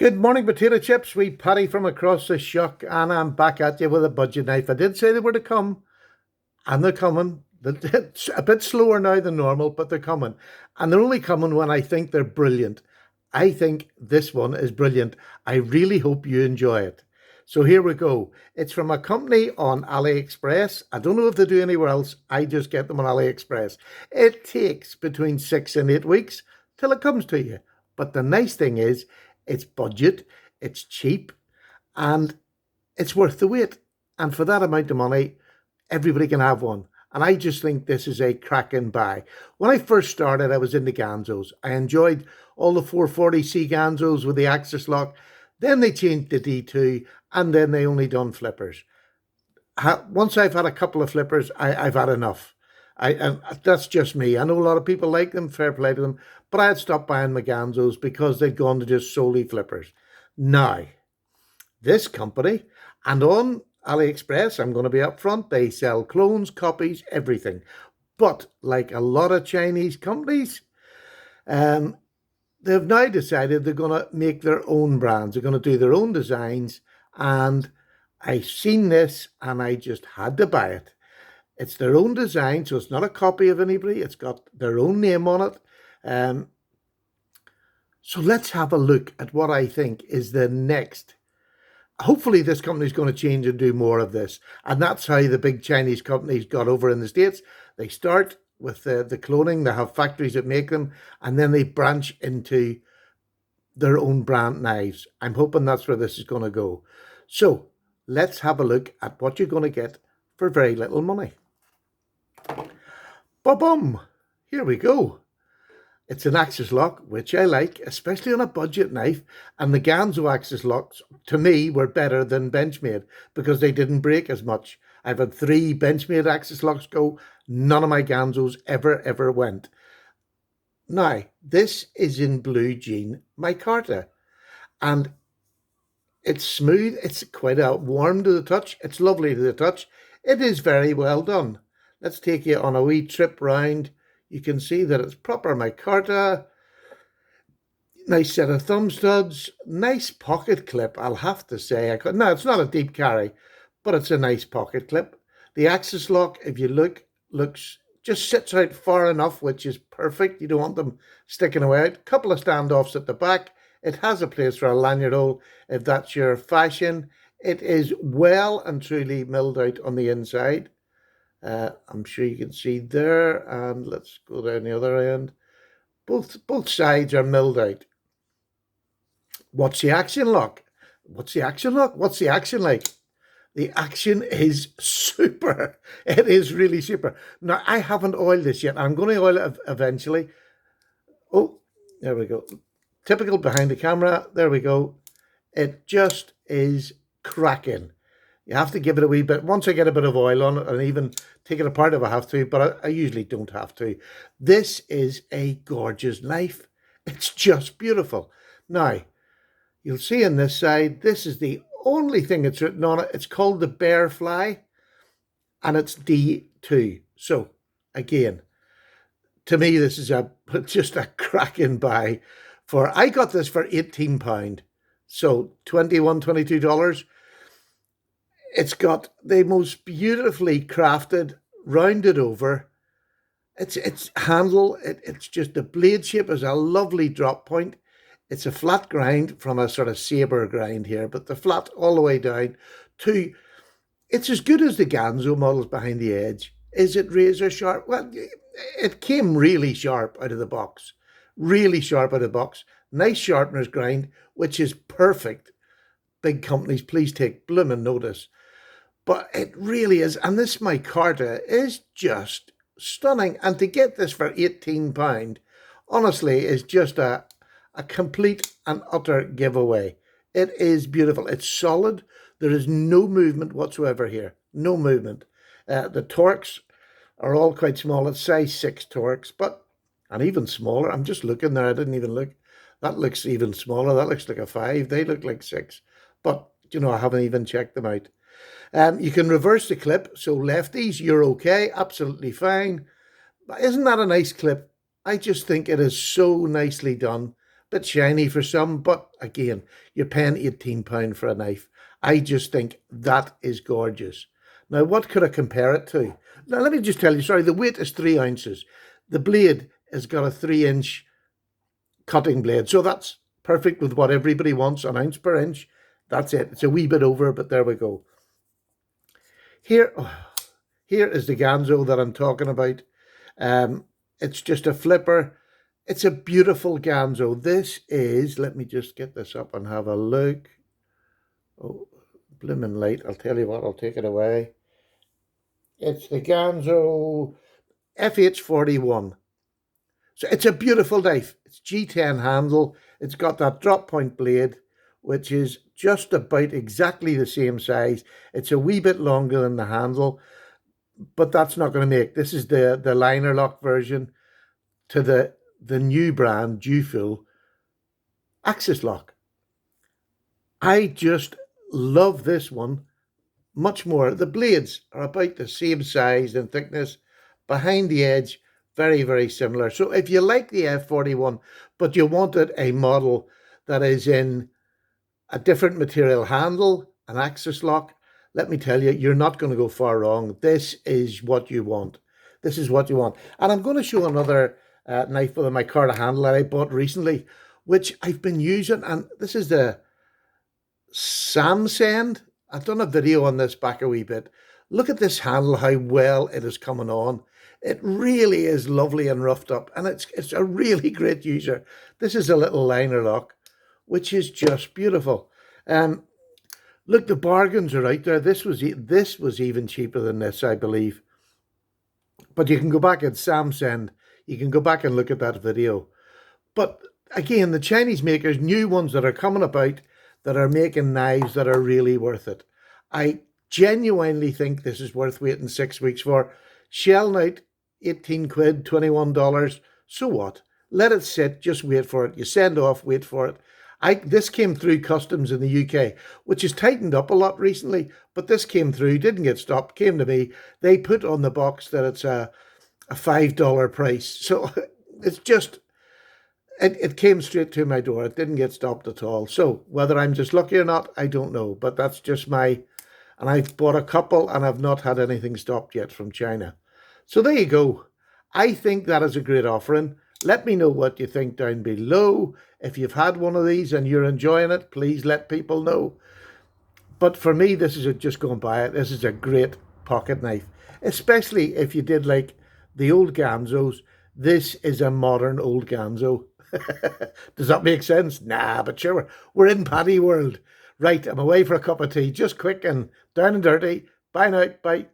Good morning, potato chips. Wee Paddy from across the shuck, and I'm back at you with a budget knife. I did say they were to come, and they're coming. It's a bit slower now than normal, but they're coming. And they're only coming when I think they're brilliant. I think this one is brilliant. I really hope you enjoy it. So here we go. It's from a company on AliExpress. I don't know if they do anywhere else. I just get them on AliExpress. It takes between 6 and 8 weeks till it comes to you. But the nice thing is, it's budget, it's cheap, and it's worth the wait. And for that amount of money, everybody can have one. And I just think this is a cracking buy. When I first started, I was into Ganzos. I enjoyed all the 440C Ganzos with the axis lock. Then they changed the D2, and then they only done flippers. Once I've had a couple of flippers, I've had enough. And that's just me. I know a lot of people like them, fair play to them, but I had stopped buying Ganzos because they'd gone to just solely flippers. Now, this company, and on AliExpress, I'm going to be upfront, they sell clones, copies, everything. But like a lot of Chinese companies, they've now decided they're going to make their own brands. They're going to do their own designs. And I seen this and I just had to buy it. It's their own design, so it's not a copy of anybody. It's got their own name on it. So let's have a look at what I think is the next. Hopefully this company is going to change and do more of this. And that's how the big Chinese companies got over in the States. They start with the cloning. They have factories that make them. And then they branch into their own brand knives. I'm hoping that's where this is going to go. So let's have a look at what you're going to get for very little money. Ba-bum! Here we go. It's an axis lock, which I like, especially on a budget knife. And the Ganzo axis locks, to me, were better than Benchmade because they didn't break as much. I've had 3 Benchmade axis locks go. None of my Ganzos ever went. Now, this is in blue jean micarta. And it's smooth. It's quite warm to the touch. It's lovely to the touch. It is very well done. Let's take you on a wee trip round. You can see that it's proper micarta. Nice set of thumb studs. Nice pocket clip, I'll have to say. No, it's not a deep carry, but it's a nice pocket clip. The axis lock, if you just sits out far enough, which is perfect. You don't want them sticking away. A couple of standoffs at the back. It has a place for a lanyard hole if that's your fashion. It is well and truly milled out on the inside. I'm sure you can see there, and let's go down the other end. Both sides are milled out. What's the action lock? What's the action lock? What's the action like? The action is super. It is really super. Now, I haven't oiled this yet. I'm going to oil it eventually. Oh, there we go. Typical behind the camera. There we go. It just is cracking. You have to give it a wee bit. Once I get a bit of oil on it, and even take it apart if I have to, but I usually don't have to. This is a gorgeous knife. It's just beautiful. Now, you'll see on this side, this is the only thing that's written on it. It's called the Bear Fly, and it's D2. So, again, to me, this is just a cracking buy. I got this for £18. So, $21, $22. It's got the most beautifully crafted, rounded over. It's handle. It's just the blade shape is a lovely drop point. It's a flat grind from a sort of saber grind here, but the flat all the way down to. It's as good as the Ganzo models behind the edge. Is it razor sharp? Well, it came really sharp out of the box. Really sharp out of the box. Nice sharpener's grind, which is perfect. Big companies, please take blooming notice. But it really is. And this micarta is just stunning. And to get this for £18, honestly, is just a complete and utter giveaway. It is beautiful. It's solid. There is no movement whatsoever here. No movement. The torques are all quite small. It's size 6 torques, and even smaller. I'm just looking there. I didn't even look. That looks even smaller. That looks like a 5. They look like 6. But, I haven't even checked them out. You can reverse the clip. So lefties, you're okay. Absolutely fine. But isn't that a nice clip? I just think it is so nicely done Bit shiny for some, but again, you're paying £18 for a knife. I just think that is gorgeous. Now, what could I compare it to? Now, let me just tell you, sorry, the weight is 3 ounces. The blade has got a 3 inch cutting blade. So that's perfect with what everybody wants, an ounce per inch. That's it. It's a wee bit over, but there we go. Here, here is the Ganzo that I'm talking about. It's just a flipper. It's a beautiful Ganzo. This is, let me just get this up and have a look. Oh, blooming light. I'll tell you what, I'll take it away. It's the Ganzo FH41. So it's a beautiful knife. It's G10 handle. It's got that drop point blade, which is just about exactly the same size. It's a wee bit longer than the handle, but that's not going to make. This is the liner lock version to the new brand Jufule Axis lock. I just love this one much more. The blades are about the same size and thickness. Behind the edge, very, very similar. So if you like the F41, but you wanted a model that is in a different material handle, an axis lock, let me tell you, you're not going to go far wrong. This is what you want. This is what you want. And I'm going to show another knife with my Carta handle that I bought recently, which I've been using. And this is the Samsend. I've done a video on this back a wee bit. Look at this handle, how well it is coming on. It really is lovely and roughed up, and it's a really great user. This is a little liner lock, which is just beautiful. Look, the bargains are out there. This was even cheaper than this, I believe. But you can go back at Samsung. You can go back and look at that video. But again, the Chinese makers, new ones that are coming about, that are making knives that are really worth it. I genuinely think this is worth waiting 6 weeks for. Shell out 18 quid, $21. So what? Let it sit, just wait for it. You send off, wait for it. This came through customs in the UK, which has tightened up a lot recently, but this came through, didn't get stopped, came to me. They put on the box that it's a $5 price. So it's just, it came straight to my door. It didn't get stopped at all. So whether I'm just lucky or not, I don't know, but that's just and I've bought a couple and I've not had anything stopped yet from China. So there you go. I think that is a great offering. Let me know what you think down below. If you've had one of these and you're enjoying it, please let people know. But for me, this is just go and buy it. This is a great pocket knife, especially if you did like the old Ganzos. This is a modern old Ganzo. Does that make sense? Nah, but sure, we're in Paddy world. Right, I'm away for a cup of tea. Just quick and down and dirty. Bye now. Bye.